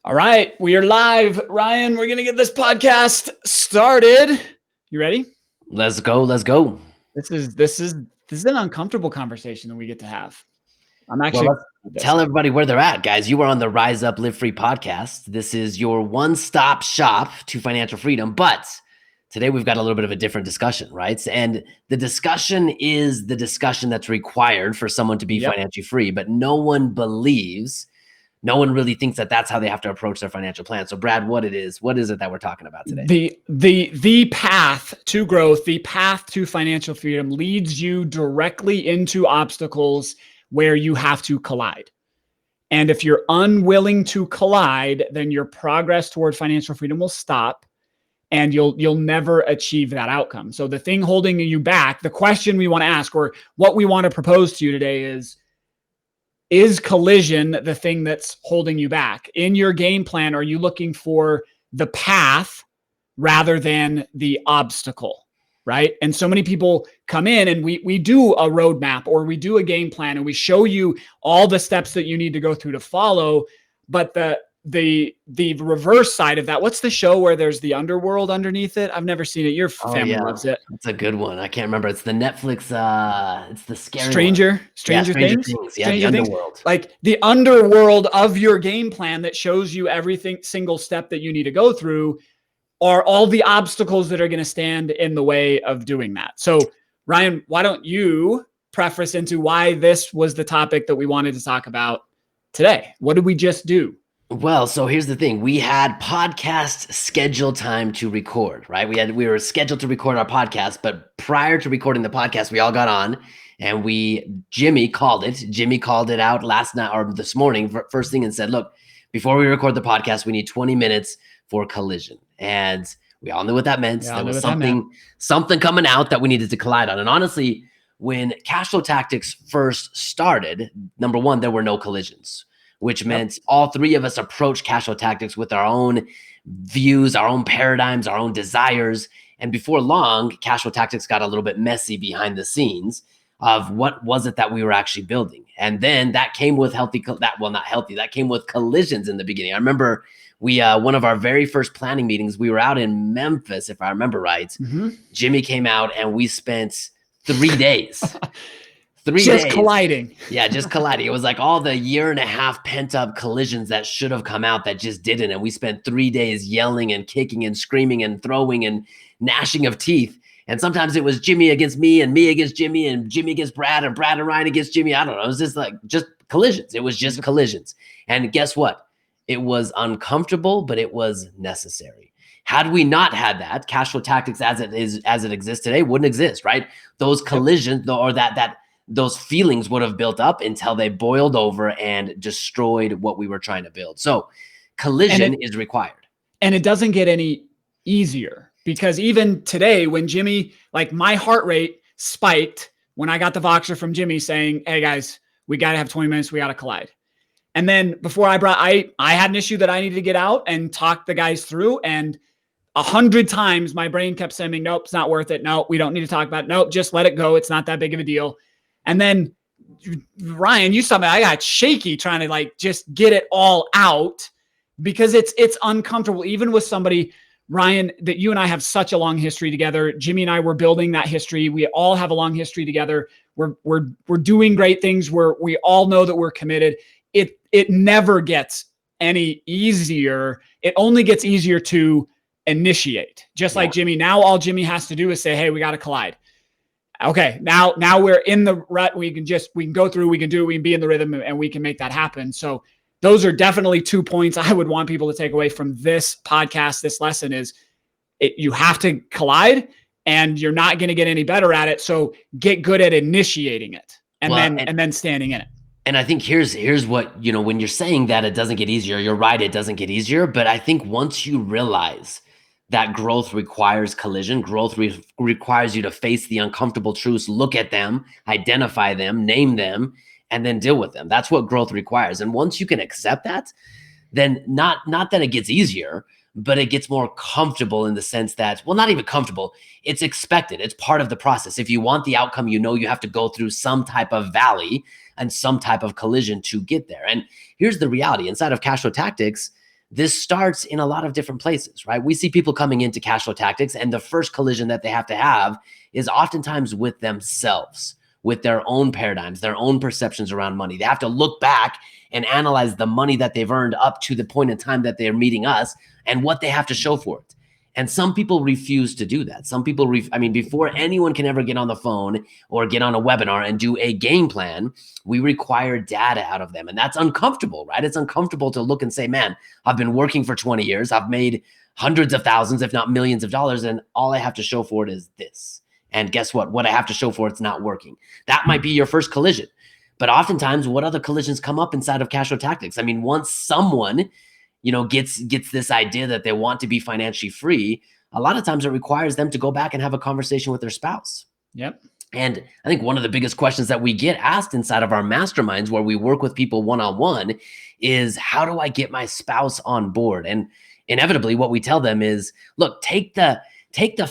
All right, we are live. Ryan, we're going to get this podcast started. You ready? Let's go. Let's go. This is an uncomfortable conversation that we get to have. I'm actually tell everybody where they're at, guys. You are on the Rise Up Live Free podcast. This is your one-stop shop to financial freedom, but today we've got a little bit of a different discussion, right? And the discussion is the discussion that's required for someone to be financially free, but no one really thinks that that's how they have to approach their financial plan. So Brad, what is it that we're talking about today? The path to growth, the path to financial freedom leads you directly into obstacles where you have to collide. And if you're unwilling to collide, then your progress toward financial freedom will stop and you'll never achieve that outcome. So the thing holding you back, the question we want to ask, or what we want to propose to you today is collision the thing that's holding you back? In your game plan, are you looking for the path rather than the obstacle, right? And so many people come in and we do a roadmap or we do a game plan and we show you all the steps that you need to go through to follow. But the reverse side of that, what's the show where there's the underworld underneath it? I've never seen it. Your family loves it. It's a good one. I can't remember. It's the Netflix, it's the scary Stranger Things. Yeah, the underworld. Like the underworld of your game plan that shows you everything, single step that you need to go through are all the obstacles that are going to stand in the way of doing that. So Ryan, why don't you preface into why this was the topic that we wanted to talk about today? What did we just do? Well, so here's the thing. We had podcast scheduled time to record, right? We were scheduled to record our podcast, but prior to recording the podcast, we all got on and Jimmy called it out last night or this morning, first thing, and said, look, before we record the podcast, we need 20 minutes for collision. And we all knew what that meant. There was something coming out that we needed to collide on. And honestly, when Cash Flow Tactics first started, number one, there were no collisions, which meant all three of us approached Cash Flow Tactics with our own views, our own paradigms, our own desires. And before long, Cash Flow Tactics got a little bit messy behind the scenes of what was it that we were actually building. And then that came with that came with collisions in the beginning. I remember one of our very first planning meetings, we were out in Memphis, if I remember right. Mm-hmm. Jimmy came out and we spent 3 days. Just colliding. Yeah, just colliding. It was like all the year and a half pent up collisions that should have come out that just didn't. And we spent 3 days yelling and kicking and screaming and throwing and gnashing of teeth. And sometimes it was Jimmy against me and me against Jimmy and Jimmy against Brad and Brad and Ryan against Jimmy. I don't know. It was just collisions. It was just collisions. And guess what? It was uncomfortable, but it was necessary. Had we not had that, Cash Flow Tactics as it exists today wouldn't exist, right? Those collisions or those feelings would have built up until they boiled over and destroyed what we were trying to build. So collision is required. And it doesn't get any easier because even today when Jimmy, like my heart rate spiked when I got the Voxer from Jimmy saying, hey guys, we got to have 20 minutes. We got to collide. And then before I had an issue that I needed to get out and talk the guys through. And 100 times my brain kept saying, nope, it's not worth it. No, we don't need to talk about it. Nope, just let it go. It's not that big of a deal. And then Ryan, you saw me, I got shaky trying to just get it all out because it's uncomfortable. Even with somebody, Ryan, that you and I have such a long history together. Jimmy and I were building that history. We all have a long history together. We're doing great things where we all know that we're committed. It never gets any easier. It only gets easier to initiate. Just like Jimmy, now all Jimmy has to do is say, hey, we got to collide. Okay, now we're in the rut. We can go through, we can do it, we can be in the rhythm, and we can make that happen. So those are definitely 2 points I would want people to take away from this podcast. This lesson is you have to collide and you're not going to get any better at it. So get good at initiating it and then standing in it. And I think here's what, when you're saying that it doesn't get easier, you're right, it doesn't get easier. But I think once you realize that growth requires collision, growth requires you to face the uncomfortable truths, look at them, identify them, name them, and then deal with them. That's what growth requires. And once you can accept that, then not that it gets easier, but it gets more comfortable in the sense that, well, not even comfortable, it's expected. It's part of the process. If you want the outcome, you have to go through some type of valley and some type of collision to get there. And here's the reality. Inside of Cash Flow Tactics, this starts in a lot of different places, right? We see people coming into cash flow tactics, and the first collision that they have to have is oftentimes with themselves, with their own paradigms, their own perceptions around money. They have to look back and analyze the money that they've earned up to the point in time that they're meeting us and what they have to show for it. And some people refuse to do that. Some people, before anyone can ever get on the phone or get on a webinar and do a game plan, we require data out of them. And that's uncomfortable, right? It's uncomfortable to look and say, man, I've been working for 20 years. I've made hundreds of thousands, if not millions of dollars. And all I have to show for it is this. And guess what? What I have to show for it's not working. That might be your first collision. But oftentimes, what other collisions come up inside of cash flow tactics? I mean, once someone gets this idea that they want to be financially free, a lot of times it requires them to go back and have a conversation with their spouse. Yep. And I think one of the biggest questions that we get asked inside of our masterminds, where we work with people one-on-one, is how do I get my spouse on board? And inevitably what we tell them is, look, take the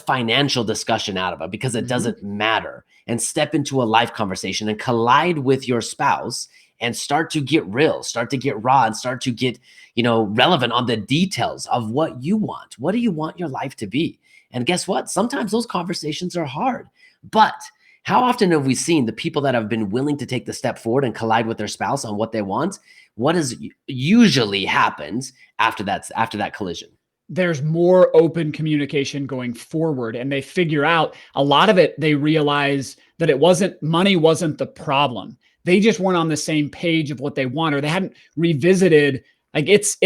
financial discussion out of it, because it doesn't matter, and step into a life conversation and collide with your spouse and start to get real, start to get raw, and start to get, relevant on the details of what you want. What do you want your life to be? And guess what? Sometimes those conversations are hard, but how often have we seen the people that have been willing to take the step forward and collide with their spouse on what they want? What has usually happens after that collision? There's more open communication going forward, and they figure out a lot of it. They realize that money wasn't the problem. They just weren't on the same page of what they want, or they hadn't revisited. Like it's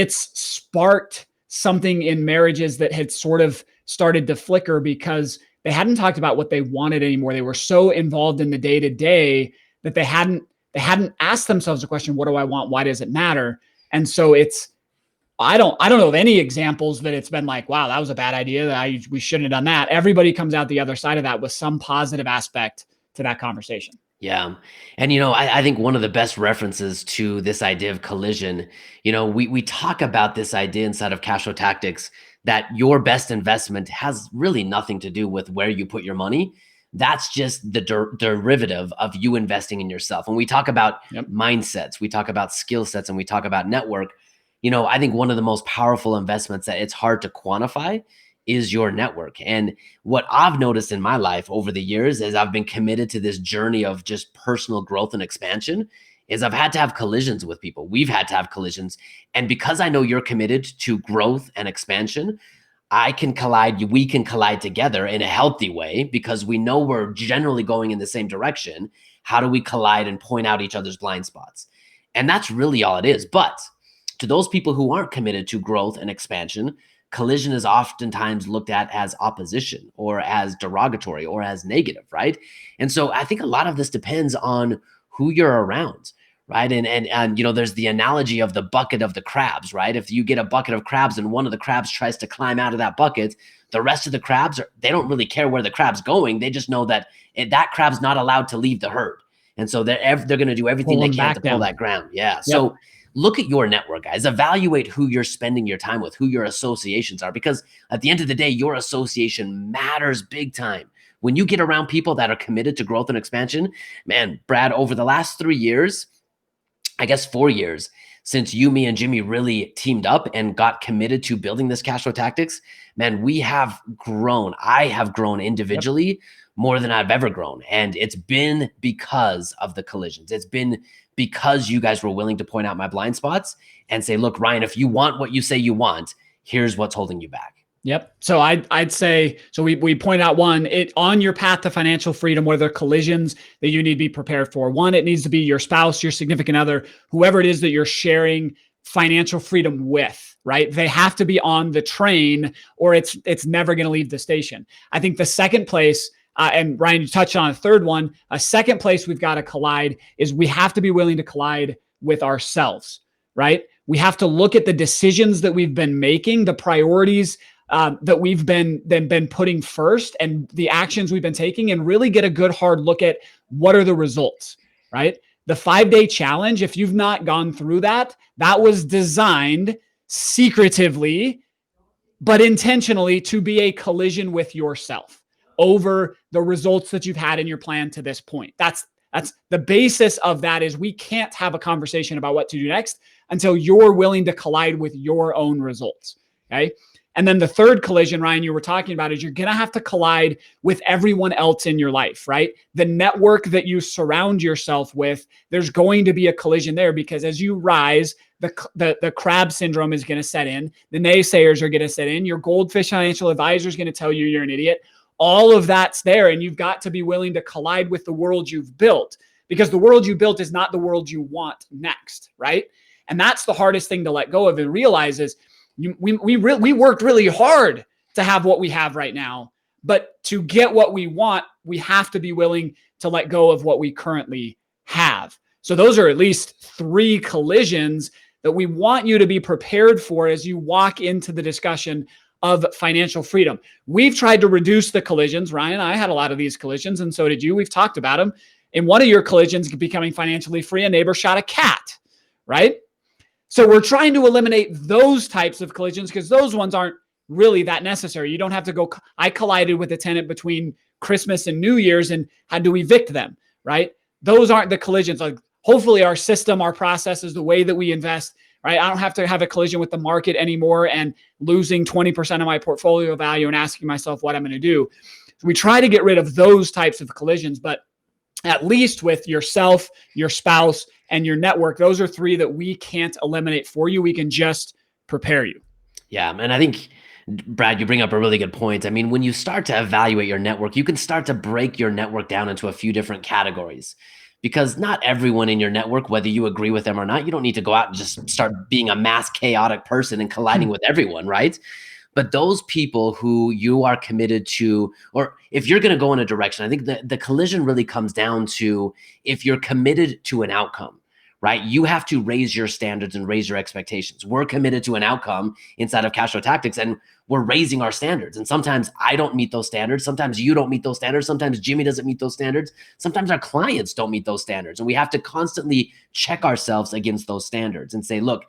sparked something in marriages that had sort of started to flicker because they hadn't talked about what they wanted anymore. They were so involved in the day to day that they hadn't asked themselves the question, what do I want? Why does it matter? And so I don't know of any examples that it's been like, wow, that was a bad idea. We shouldn't have done that. Everybody comes out the other side of that with some positive aspect to that conversation. Yeah. And, I think one of the best references to this idea of collision, we talk about this idea inside of cash flow tactics that your best investment has really nothing to do with where you put your money. That's just the derivative of you investing in yourself. When we talk about mindsets, we talk about skill sets, and we talk about network, I think one of the most powerful investments that it's hard to quantify is your network. And what I've noticed in my life over the years, as I've been committed to this journey of just personal growth and expansion, is I've had to have collisions with people. We've had to have collisions. And because I know you're committed to growth and expansion, we can collide together in a healthy way, because we know we're generally going in the same direction. How do we collide and point out each other's blind spots? And that's really all it is. But to those people who aren't committed to growth and expansion, collision is oftentimes looked at as opposition or as derogatory or as negative, right? And so I think a lot of this depends on who you're around, right? And there's the analogy of the bucket of the crabs, right? If you get a bucket of crabs and one of the crabs tries to climb out of that bucket, the rest of the crabs, they don't really care where the crab's going. They just know that that crab's not allowed to leave the herd. And so they're going to do everything they can to pull that ground. Yeah. Yep. So look at your network, guys. Evaluate who you're spending your time with, who your associations are, because at the end of the day, your association matters big time. When you get around people that are committed to growth and expansion, man, Brad, over the last 3 years, I guess 4 years, since you, me, and Jimmy really teamed up and got committed to building this cash flow tactics, man, we have grown. I have grown individually more than I've ever grown. And it's been because of the collisions. It's been because you guys were willing to point out my blind spots and say, look, Ryan, if you want what you say you want, here's what's holding you back. Yep. So I'd say, so we point out on your path to financial freedom, what are the collisions that you need to be prepared for? One, it needs to be your spouse, your significant other, whoever it is that you're sharing financial freedom with, right? They have to be on the train, or it's never going to leave the station. I think the second place, and Ryan, you touched on a third one. A second place we've got to collide is we have to be willing to collide with ourselves, right? We have to look at the decisions that we've been making, the priorities that we've been putting first, and the actions we've been taking, and really get a good hard look at what are the results, right? The 5-day challenge, if you've not gone through that was designed secretively, but intentionally to be a collision with yourself over the results that you've had in your plan to this point. That's the basis of that. Is we can't have a conversation about what to do next until you're willing to collide with your own results. Okay. And then the third collision, Ryan, you were talking about is you're going to have to collide with everyone else in your life, right? The network that you surround yourself with, there's going to be a collision there, because as you rise, the crab syndrome is going to set in. The naysayers are going to set in. Your goldfish financial advisor is going to tell you you're an idiot. All of that's there. And you've got to be willing to collide with the world you've built, because the world you built is not the world you want next, right? And that's the hardest thing to let go of and realize is, we worked really hard to have what we have right now, but to get what we want, we have to be willing to let go of what we currently have. So those are at least 3 collisions that we want you to be prepared for as you walk into the discussion of financial freedom. We've tried to reduce the collisions. Ryan, I had a lot of these collisions, and so did you. We've talked about them. In one of your collisions, becoming financially free, a neighbor shot a cat, right? So we're trying to eliminate those types of collisions, because those ones aren't really that necessary. You don't have to go. I collided with a tenant between Christmas and New Year's and had to evict them, right? Those aren't the collisions. Like, hopefully our system, our processes, the way that we invest, right? I don't have to have a collision with the market anymore and losing 20% of my portfolio value and asking myself what I'm going to do. So we try to get rid of those types of collisions, but at least with yourself, your spouse, and your network, those are 3 that we can't eliminate for you. We can just prepare you. Yeah. And I think, Brad, you bring up a really good point. I mean, when you start to evaluate your network, you can start to break your network down into a few different categories, because not everyone in your network, whether you agree with them or not, you don't need to go out and just start being a mass chaotic person and colliding with everyone, right? But those people who you are committed to, or if you're going to go in a direction, I think the collision really comes down to if you're committed to an outcome, right? You have to raise your standards and raise your expectations. We're committed to an outcome inside of Cash Flow Tactics, and we're raising our standards. And sometimes I don't meet those standards. Sometimes you don't meet those standards. Sometimes Jimmy doesn't meet those standards. Sometimes our clients don't meet those standards. And we have to constantly check ourselves against those standards and say, look,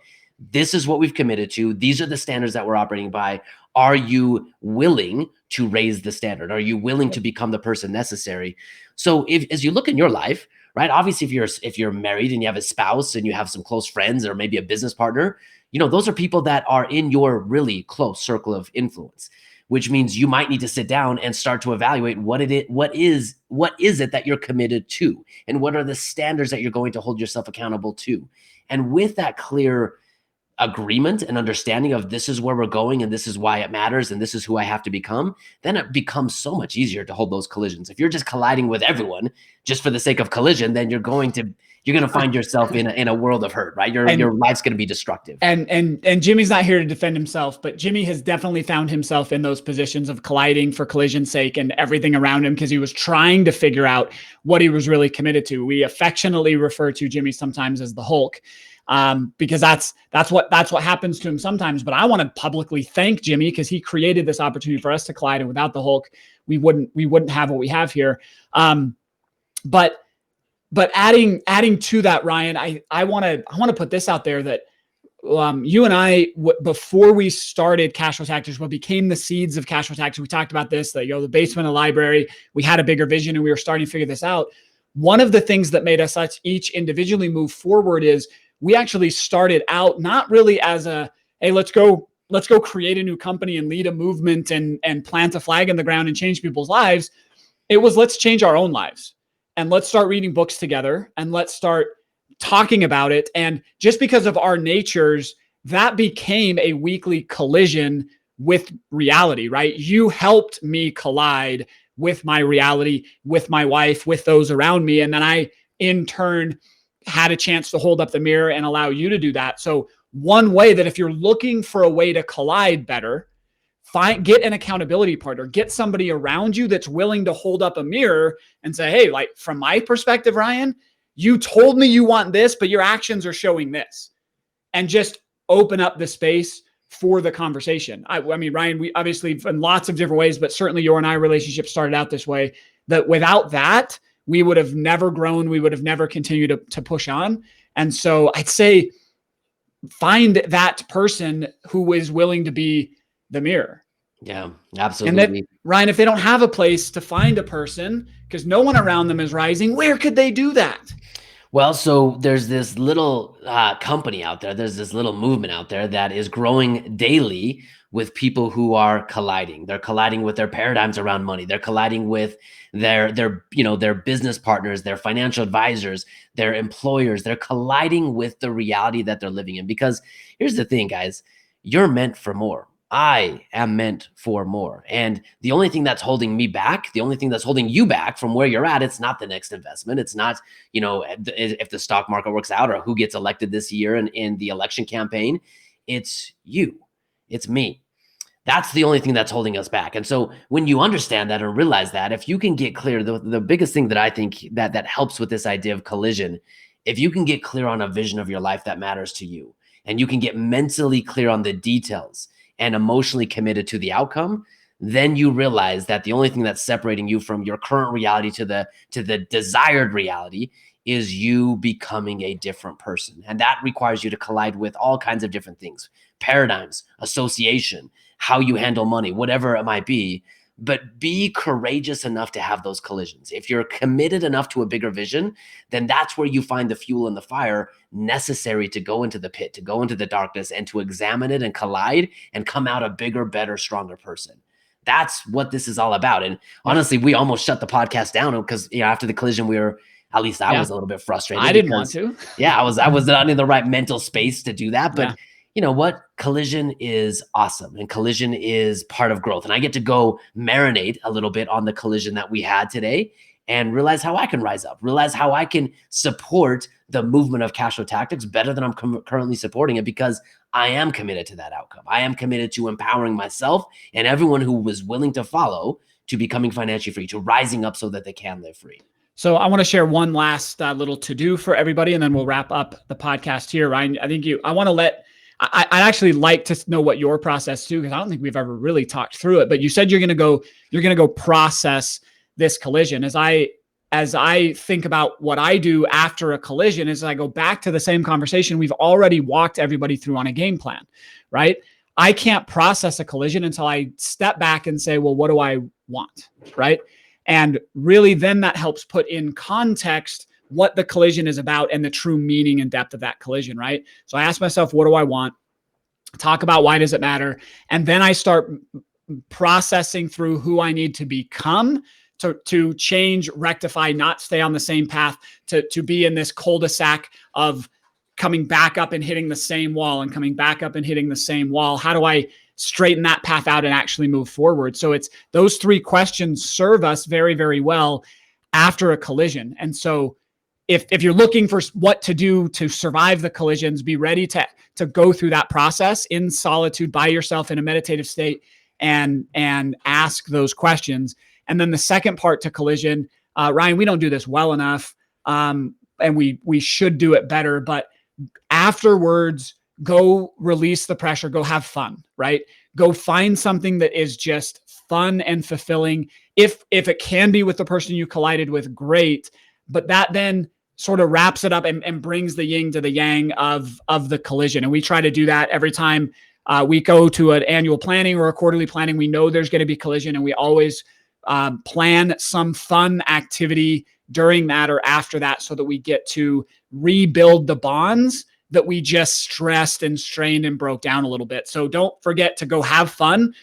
this is what we've committed to. These are the standards that we're operating by. Are you willing to raise the standard? Are you willing to become the person necessary? So as you look in your life, right? Obviously, if you're married and you have a spouse and you have some close friends or maybe a business partner, those are people that are in your really close circle of influence, which means you might need to sit down and start to evaluate what is it that you're committed to, and what are the standards that you're going to hold yourself accountable to. And with that clear agreement and understanding of this is where we're going and this is why it matters and this is who I have to become, then it becomes so much easier to hold those collisions. If you're just colliding with everyone just for the sake of collision, then you're going to find yourself in a world of hurt, right? Your life's going to be destructive. And Jimmy's not here to defend himself, but Jimmy has definitely found himself in those positions of colliding for collision's sake and everything around him, because he was trying to figure out what he was really committed to. We affectionately refer to Jimmy sometimes as the Hulk, because that's what happens to him sometimes. But I want to publicly thank Jimmy, because he created this opportunity for us to collide, and without the Hulk, we wouldn't have what we have here. But adding to that, Ryan, I want to put this out there that you and I, before we started Cash Flow Tactics, what became the seeds of Cash Flow Tactics, we talked about this, that the basement of the library, we had a bigger vision and we were starting to figure this out. One of the things that made us each individually move forward is we actually started out not really as hey, let's go create a new company and lead a movement and plant a flag in the ground and change people's lives. It was, let's change our own lives. And let's start reading books together and let's start talking about it. And just because of our natures, that became a weekly collision with reality, right? You helped me collide with my reality, with my wife, with those around me. And then I, in turn, had a chance to hold up the mirror and allow you to do that. So one way that if you're looking for a way to collide better, get an accountability partner, get somebody around you that's willing to hold up a mirror and say, hey, like, from my perspective, Ryan, you told me you want this, but your actions are showing this. And just open up the space for the conversation. I mean, Ryan, we obviously in lots of different ways, but certainly your and I relationship started out this way, that without that, we would have never grown. We would have never continued to push on. And so I'd say find that person who is willing to be the mirror. Yeah, absolutely. And then, Ryan, if they don't have a place to find a person because no one around them is rising, where could they do that? Well, so there's this little company out there. There's this little movement out there that is growing daily with people who are colliding. They're colliding with their paradigms around money. They're colliding with their business partners, their financial advisors, their employers. They're colliding with the reality that they're living in. Because here's the thing, guys, you're meant for more. I am meant for more. And the only thing that's holding me back, the only thing that's holding you back from where you're at, it's not the next investment. It's not, if the stock market works out or who gets elected this year in the election campaign. It's you. It's me. That's the only thing that's holding us back. And so when you understand that and realize that, if you can get clear, the biggest thing that I think that helps with this idea of collision, if you can get clear on a vision of your life that matters to you, and you can get mentally clear on the details and emotionally committed to the outcome, then you realize that the only thing that's separating you from your current reality to the desired reality is you becoming a different person. And that requires you to collide with all kinds of different things, paradigms, association, how you handle money, whatever it might be. But be courageous enough to have those collisions. If you're committed enough to a bigger vision, then that's where you find the fuel and the fire necessary to go into the pit, to go into the darkness, and to examine it and collide and come out a bigger, better, stronger person. That's what this is all about. And honestly, we almost shut the podcast down because after the collision, at least I was a little bit frustrated. I didn't want to. I was not in the right mental space to do that. But Yeah. you know what? Collision is awesome, and collision is part of growth. And I get to go marinate a little bit on the collision that we had today and realize how I can rise up, realize how I can support the movement of cash flow tactics better than I'm currently supporting it, because I am committed to that outcome. I am committed to empowering myself and everyone who was willing to follow to becoming financially free, to rising up so that they can live free. So I want to share one last little to-do for everybody, and then we'll wrap up the podcast here. Ryan, I'd actually like to know what your process too, because I don't think we've ever really talked through it. But you said you're going to go process this collision. As I think about what I do after a collision, is I go back to the same conversation we've already walked everybody through on a game plan, right? I can't process a collision until I step back and say, well, what do I want, right? And really then that helps put in context what the collision is about and the true meaning and depth of that collision, right? So I ask myself, what do I want? Talk about why does it matter? And then I start processing through who I need to become to change, rectify, not stay on the same path, to be in this cul-de-sac of coming back up and hitting the same wall and coming back up and hitting the same wall. How do I straighten that path out and actually move forward? So it's those three questions serve us very, very well after a collision. And so if you're looking for what to do to survive the collisions, be ready to go through that process in solitude by yourself in a meditative state and ask those questions. And then the second part to collision, Ryan, we don't do this well enough, and we should do it better. But afterwards, go release the pressure, go have fun, right? Go find something that is just fun and fulfilling. If it can be with the person you collided with, great. But that then sort of wraps it up and brings the yin to the yang of the collision. And we try to do that every time we go to an annual planning or a quarterly planning. We know there's going to be collision, and we always plan some fun activity during that or after that so that we get to rebuild the bonds that we just stressed and strained and broke down a little bit. So don't forget to go have fun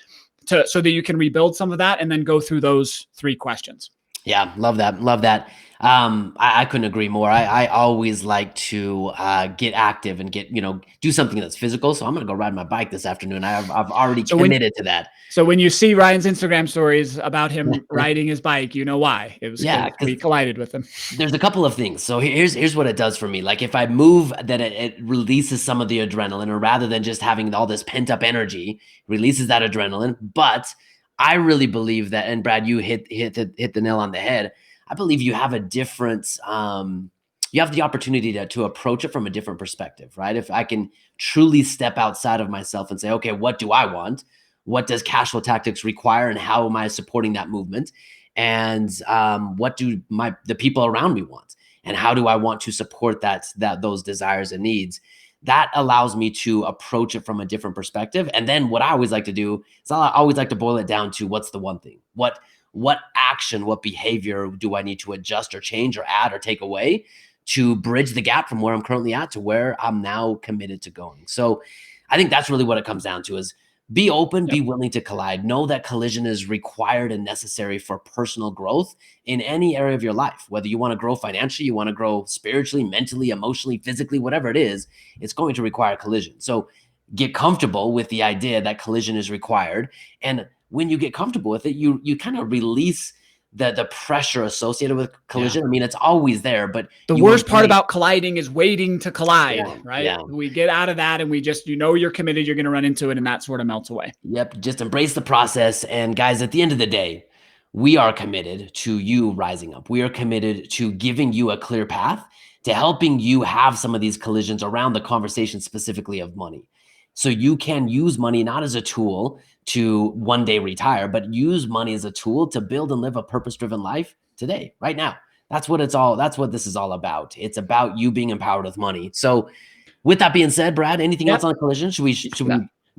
so that you can rebuild some of that and then go through those three questions. Yeah, love that. Love that. I couldn't agree more. I always like to get active and do something that's physical. So I'm going to go ride my bike this afternoon. I've already committed to that. So when you see Ryan's Instagram stories about him riding his bike, you know why. It was we collided with him. There's a couple of things. So here's what it does for me. Like if I move, then it releases some of the adrenaline, or rather than just having all this pent up energy, releases that adrenaline. But I really believe that, and Brad, you hit the nail on the head. I believe you have a different, you have the opportunity to approach it from a different perspective, right? If I can truly step outside of myself and say, okay, what do I want? What does cash flow tactics require, and how am I supporting that movement? And what do the people around me want? And how do I want to support those desires and needs? That allows me to approach it from a different perspective. And then what I always like to do is I always like to boil it down to what's the one thing? What action, what behavior do I need to adjust or change or add or take away to bridge the gap from where I'm currently at to where I'm now committed to going. So I think that's really what it comes down to is be open, be willing to collide. Know that collision is required and necessary for personal growth in any area of your life. Whether you want to grow financially, you want to grow spiritually, mentally, emotionally, physically, whatever it is, it's going to require collision. So get comfortable with the idea that collision is required. And when you get comfortable with it, you kind of release the pressure associated with collision. I mean, it's always there, but the worst part about colliding is waiting to collide, right? Yeah. We get out of that and we just, you're committed, you're going to run into it, and that sort of melts away. Yep. Just embrace the process. And guys, at the end of the day, we are committed to you rising up. We are committed to giving you a clear path, to helping you have some of these collisions around the conversation specifically of money. So you can use money not as a tool to one day retire, but use money as a tool to build and live a purpose-driven life today, right now. That's what this is all about. It's about you being empowered with money. So with that being said, Brad, anything else on collision? Should we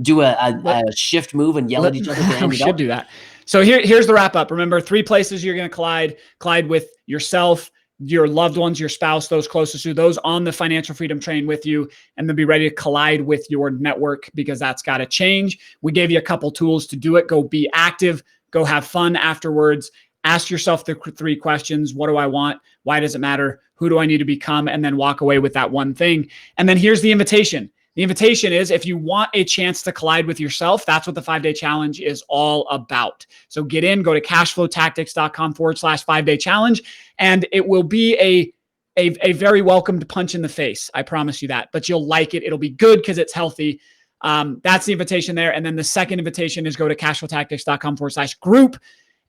do a shift move and yell at each other? We should do that. So here's the wrap up. Remember, 3 places you're going to collide with yourself, your loved ones, your spouse, those closest to you, those on the financial freedom train with you, and then be ready to collide with your network, because that's got to change. We gave you a couple tools to do it. Go be active, go have fun afterwards. Ask yourself the 3 questions. What do I want? Why does it matter? Who do I need to become? And then walk away with that one thing. And then here's the invitation. The invitation is, if you want a chance to collide with yourself, that's what the 5-day challenge is all about. So get in, go to cashflowtactics.com/5-day challenge, and it will be a very welcomed punch in the face. I promise you that, but you'll like it. It'll be good because it's healthy. That's the invitation there. And then the second invitation is go to cashflowtactics.com/group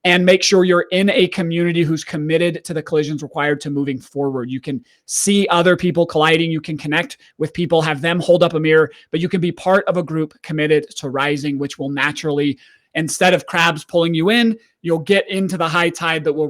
and make sure you're in a community who's committed to the collisions required to moving forward. You can see other people colliding. You can connect with people, have them hold up a mirror, but you can be part of a group committed to rising, which will naturally, instead of crabs pulling you in, you'll get into the high tide that will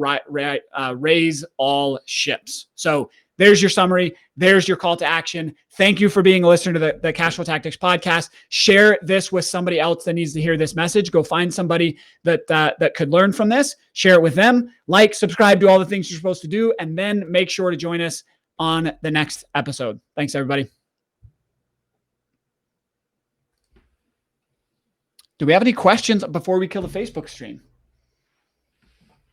raise all ships. So there's your summary. There's your call to action. Thank you for being a listener to the Cashflow Tactics podcast. Share this with somebody else that needs to hear this message. Go find somebody that could learn from this. Share it with them. Like, subscribe, do all the things you're supposed to do, and then make sure to join us on the next episode. Thanks, everybody. Do we have any questions before we kill the Facebook stream?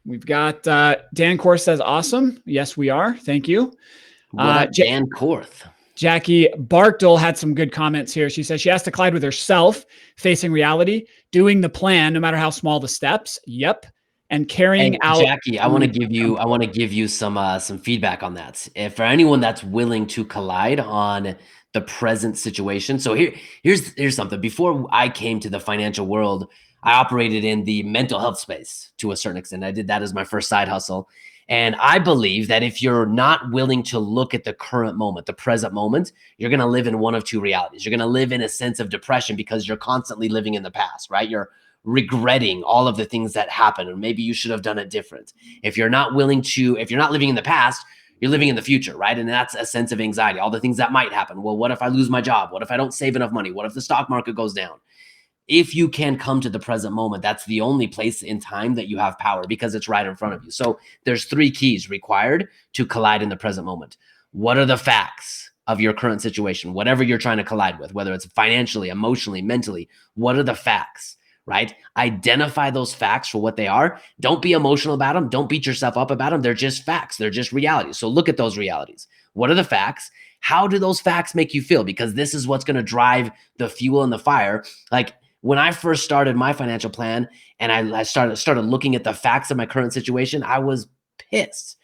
We've got Dan Korth says, awesome. Yes, we are. Thank you. Dan Korth. Jackie Barkdale had some good comments here. She says she has to collide with herself, facing reality, doing the plan, no matter how small the steps. Yep. And carrying out. Jackie, I want to give you some feedback on that. If for anyone that's willing to collide on the present situation. So here's something. Before I came to the financial world, I operated in the mental health space to a certain extent. I did that as my first side hustle. And I believe that if you're not willing to look at the current moment, the present moment, you're going to live in one of 2 realities. You're going to live in a sense of depression because you're constantly living in the past, right? You're regretting all of the things that happened, or maybe you should have done it different. If you're not living in the past, you're living in the future, right? And that's a sense of anxiety, all the things that might happen. Well, what if I lose my job? What if I don't save enough money? What if the stock market goes down? If you can come to the present moment, that's the only place in time that you have power, because it's right in front of you. So there's 3 keys required to collide in the present moment. What are the facts of your current situation? Whatever you're trying to collide with, whether it's financially, emotionally, mentally, what are the facts, right? Identify those facts for what they are. Don't be emotional about them. Don't beat yourself up about them. They're just facts. They're just realities. So look at those realities. What are the facts? How do those facts make you feel? Because this is what's going to drive the fuel in the fire. Like, when I first started my financial plan and I started looking at the facts of my current situation, I was pissed.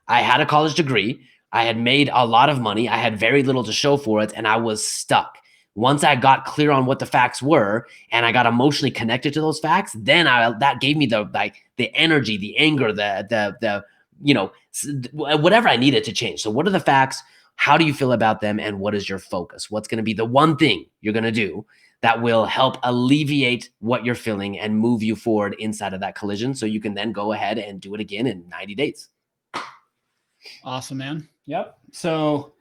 I had a college degree. I had made a lot of money. I had very little to show for it, and I was stuck. Once I got clear on what the facts were and I got emotionally connected to those facts, then that gave me the energy, the anger, whatever I needed to change. So what are the facts? How do you feel about them? And what is your focus? What's going to be the one thing you're going to do that will help alleviate what you're feeling and move you forward inside of that collision, so you can then go ahead and do it again in 90 days. Awesome, man. Yep. So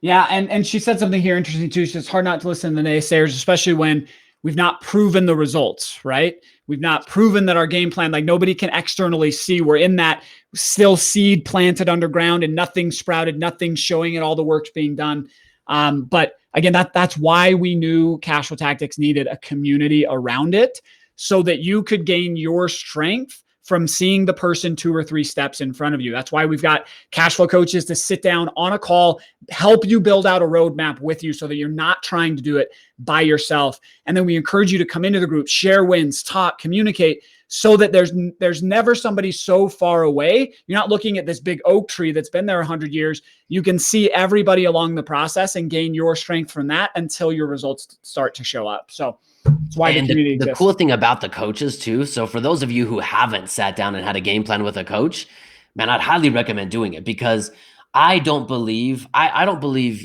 yeah. And she said something here interesting too. She says, it's hard not to listen to the naysayers, especially when we've not proven the results, right? We've not proven that our game plan, like nobody can externally see. We're in that still seed planted underground and nothing sprouted, nothing showing it, all the work's being done. But again, that's why we knew Cash Flow Tactics needed a community around it so that you could gain your strength from seeing the person 2 or 3 steps in front of you. That's why we've got cash flow coaches to sit down on a call, help you build out a roadmap with you so that you're not trying to do it by yourself. And then we encourage you to come into the group, share wins, talk, communicate, so that there's never somebody so far away. You're not looking at this big oak tree that's been there 100 years. You can see everybody along the process and gain your strength from that until your results start to show up. So that's why the community exists. The cool thing about the coaches too. So for those of you who haven't sat down and had a game plan with a coach, man, I'd highly recommend doing it, because I don't believe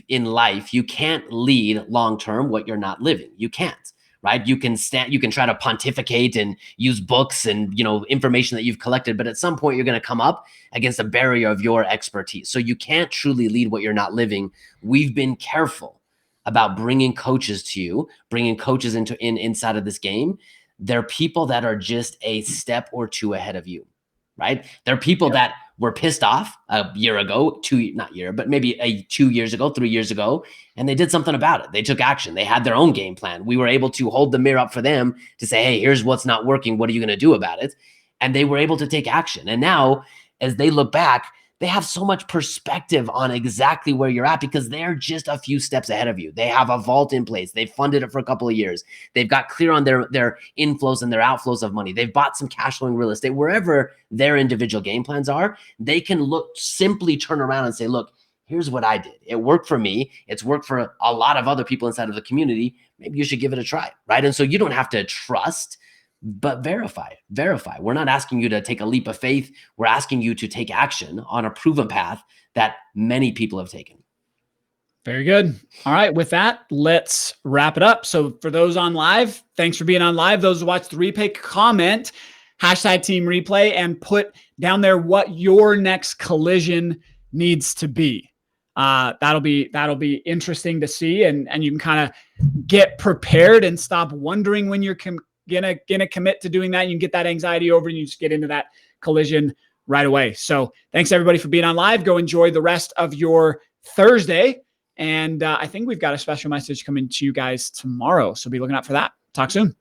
in life you can't lead long-term what you're not living. You can't. Right? You can try to pontificate and use books and, information that you've collected, but at some point you're going to come up against a barrier of your expertise. So you can't truly lead what you're not living. We've been careful about bringing coaches to you, bringing coaches inside of this game. They're people that are just a step or two ahead of you, right? They're people that were pissed off a year ago, 2 years ago, 3 years ago, and they did something about it. They took action. They had their own game plan. We were able to hold the mirror up for them to say, hey, here's what's not working. What are you going to do about it? And they were able to take action. And now, as they look back, they have so much perspective on exactly where you're at, because they're just a few steps ahead of you. They have a vault in place. They've funded it for a couple of years. They've got clear on their inflows and their outflows of money. They've bought some cash flowing real estate. Wherever their individual game plans are, they can simply turn around and say, look, here's what I did. It worked for me. It's worked for a lot of other people inside of the community. Maybe you should give it a try, right? And so you don't have to trust, but verify. We're not asking you to take a leap of faith. We're asking you to take action on a proven path that many people have taken. Very good. All right. With that, let's wrap it up. So for those on live, thanks for being on live. Those who watch the replay, comment #team replay and put down there what your next collision needs to be. That'll be interesting to see. And you can kind of get prepared and stop wondering when you're gonna commit to doing that. You can get that anxiety over and you just get into that collision right away. So thanks everybody for being on live. Go enjoy the rest of your Thursday. And I think we've got a special message coming to you guys tomorrow. So be looking out for that. Talk soon.